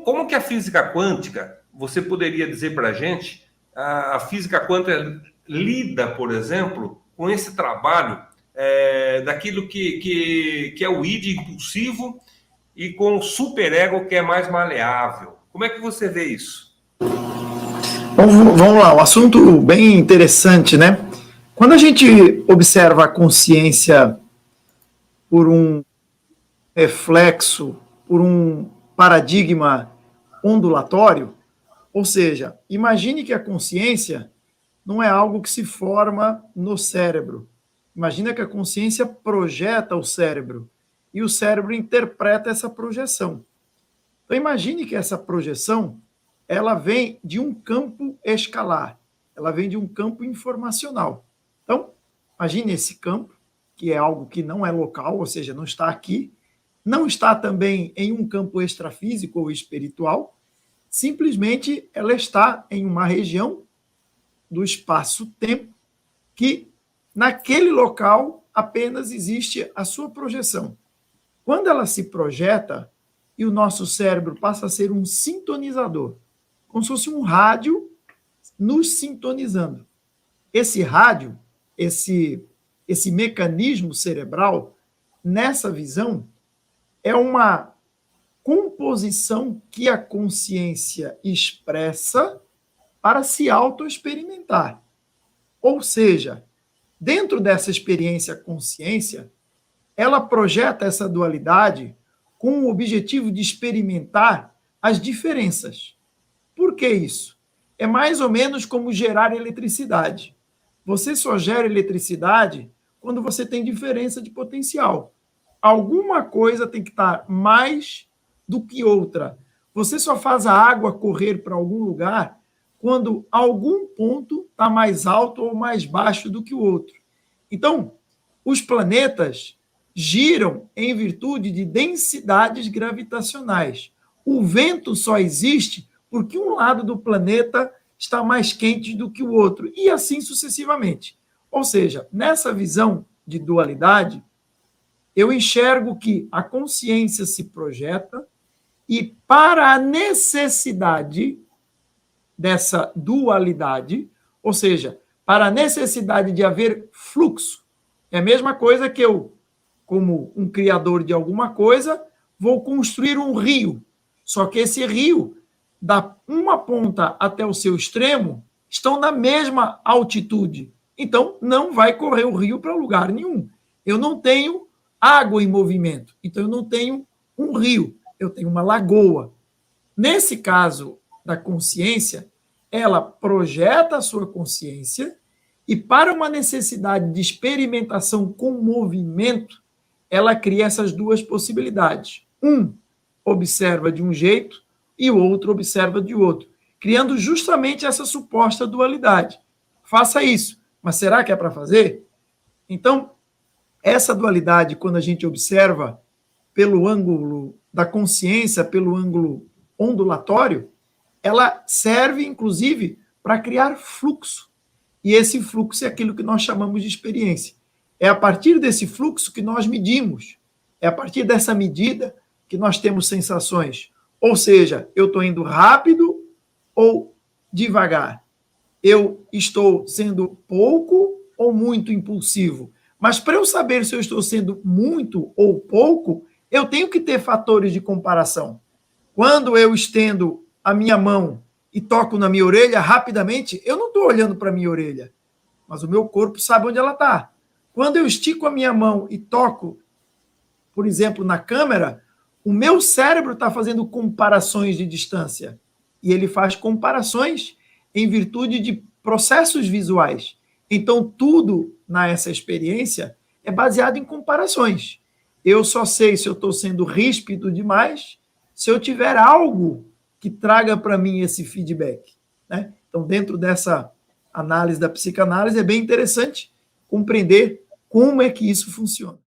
como que a física quântica, você poderia dizer para a gente, a física quântica lida, por exemplo, com esse trabalho daquilo que é o id impulsivo e com o superego que é mais maleável? Como é que você vê isso? Vamos lá, um assunto bem interessante, né? Quando a gente observa a consciência por um reflexo, por um paradigma ondulatório, ou seja, imagine que a consciência não é algo que se forma no cérebro. Imagina que a consciência projeta o cérebro e o cérebro interpreta essa projeção. Então imagine que essa projeção ela vem de um campo escalar, ela vem de um campo informacional. Então, imagine esse campo, que é algo que não é local, ou seja, não está aqui, não está também em um campo extrafísico ou espiritual, simplesmente ela está em uma região do espaço-tempo que, naquele local, apenas existe a sua projeção. Quando ela se projeta, e o nosso cérebro passa a ser um sintonizador, como se fosse um rádio nos sintonizando. Esse rádio, esse mecanismo cerebral, nessa visão, é uma composição que a consciência expressa para se auto-experimentar. Ou seja, dentro dessa experiência consciência, ela projeta essa dualidade com o objetivo de experimentar as diferenças. Por que isso? É mais ou menos como gerar eletricidade. Você só gera eletricidade quando você tem diferença de potencial. Alguma coisa tem que estar mais do que outra. Você só faz a água correr para algum lugar quando algum ponto está mais alto ou mais baixo do que o outro. Então, os planetas giram em virtude de densidades gravitacionais. O vento só existe porque um lado do planeta está mais quente do que o outro, e assim sucessivamente. Ou seja, nessa visão de dualidade, eu enxergo que a consciência se projeta e, para a necessidade dessa dualidade, ou seja, para a necessidade de haver fluxo, é a mesma coisa que eu, como um criador de alguma coisa, vou construir um rio. Só que esse rio, da uma ponta até o seu extremo, estão na mesma altitude. Então, não vai correr o rio para lugar nenhum. Eu não tenho água em movimento. Então, eu não tenho um rio. Eu tenho uma lagoa. Nesse caso da consciência, ela projeta a sua consciência e, para uma necessidade de experimentação com movimento, ela cria essas duas possibilidades. Um observa de um jeito e o outro observa de outro, criando justamente essa suposta dualidade. Faça isso, mas será que é para fazer? Então, essa dualidade, quando a gente observa pelo ângulo da consciência, pelo ângulo ondulatório, ela serve, inclusive, para criar fluxo. E esse fluxo é aquilo que nós chamamos de experiência. É a partir desse fluxo que nós medimos. É a partir dessa medida que nós temos sensações. Ou seja, eu estou indo rápido ou devagar. Eu estou sendo pouco ou muito impulsivo. Mas para eu saber se eu estou sendo muito ou pouco, eu tenho que ter fatores de comparação. Quando eu estendo a minha mão e toco na minha orelha rapidamente, eu não estou olhando para a minha orelha, mas o meu corpo sabe onde ela está. Quando eu estico a minha mão e toco, por exemplo, na câmera, o meu cérebro está fazendo comparações de distância. E ele faz comparações em virtude de processos visuais. Então, tudo nessa experiência é baseado em comparações. Eu só sei se eu estou sendo ríspido demais se eu tiver algo que traga para mim esse feedback, né? Então, dentro dessa análise da psicanálise, é bem interessante compreender como é que isso funciona.